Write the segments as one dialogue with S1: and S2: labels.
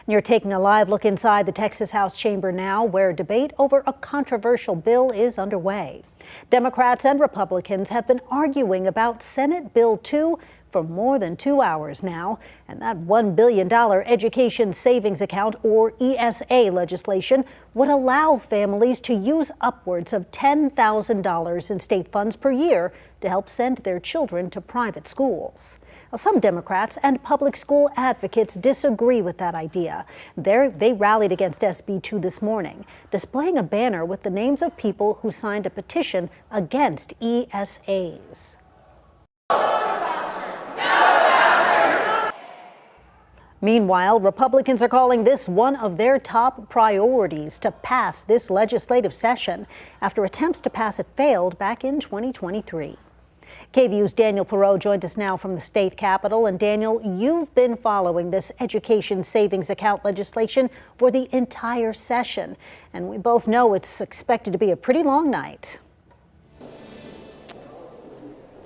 S1: You're taking a live look inside the Texas House chamber now, where debate over a controversial bill is underway. Democrats and Republicans have been arguing about Senate Bill 2 for more than 2 hours now, and that $1 billion education savings account, or ESA legislation, would allow families to use upwards of $10,000 in state funds per year to help send their children to private schools. Now, some Democrats and public school advocates disagree with that idea. They rallied against SB 2 this morning, displaying a banner with the names of people who signed a petition against ESAs. Meanwhile, Republicans are calling this one of their top priorities to pass this legislative session after attempts to pass it failed back in 2023. KVUE's Daniel Perot joined us now from the state capitol. And Daniel, you've been following this education savings account legislation for the entire session, and we both know it's expected to be a pretty long night.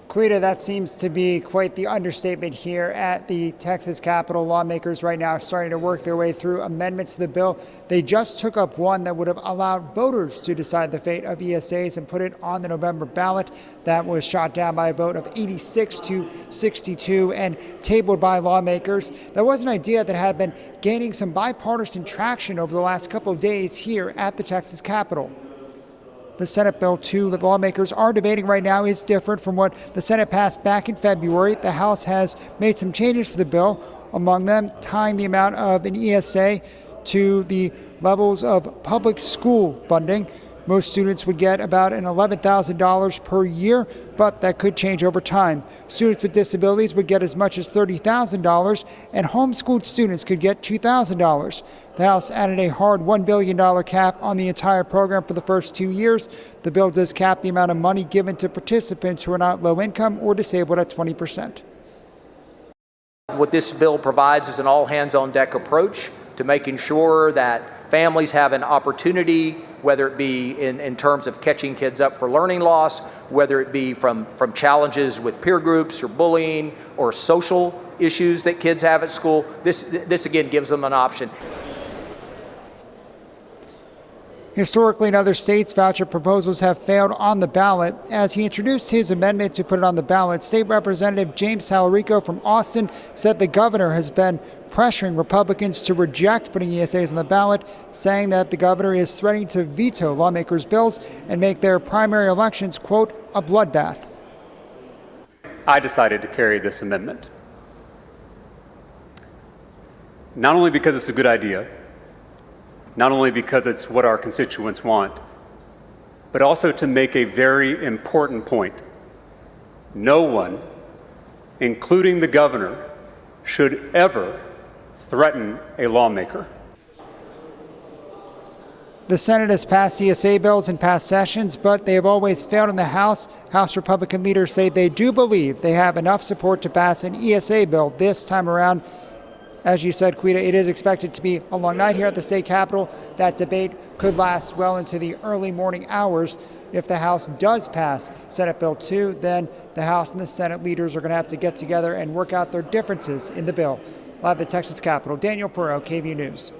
S2: Quita, that seems to be quite the understatement here at the Texas Capitol. Lawmakers right now are starting to work their way through amendments to the bill. They just took up one that would have allowed voters to decide the fate of ESAs and put it on the November ballot. That was shot down by a vote of 86 to 62 and tabled by lawmakers. That was an idea that had been gaining some bipartisan traction over the last couple of days here at the Texas Capitol. The Senate Bill 2 that lawmakers are debating right now is different from what the Senate passed back in February. The House has made some changes to the bill, among them tying the amount of an ESA to the levels of public school funding. Most students would get about an $11,000 per year, but that could change over time. Students with disabilities would get as much as $30,000, and homeschooled students could get $2,000. The House added a hard $1 billion cap on the entire program for the first 2 years. The bill does cap the amount of money given to participants who are not low income or disabled at 20%.
S3: What this bill provides is an all-hands-on-deck approach to making sure that families have an opportunity, whether it be in terms of catching kids up for learning loss, whether it be from challenges with peer groups or bullying or social issues that kids have at school. This again gives them an option.
S2: Historically, in other states, voucher proposals have failed on the ballot. As he introduced his amendment to put it on the ballot, State Representative James Talarico from Austin said the governor has been pressuring Republicans to reject putting ESAs on the ballot, saying that the governor is threatening to veto lawmakers' bills and make their primary elections, quote, a bloodbath.
S4: I decided to carry this amendment, not only because it's a good idea, not only because it's what our constituents want, but also to make a very important point. No one, including the governor, should ever threaten a lawmaker.
S2: The Senate has passed ESA bills in past sessions, but they have always failed in the House. House Republican leaders say they do believe they have enough support to pass an ESA bill this time around. As you said, Quita, it is expected to be a long night here at the state capitol. That debate could last well into the early morning hours. If the House does pass Senate Bill 2, then the House and the Senate leaders are going to have to get together and work out their differences in the bill. Live at the Texas Capitol, Daniel Perot, KVUE News.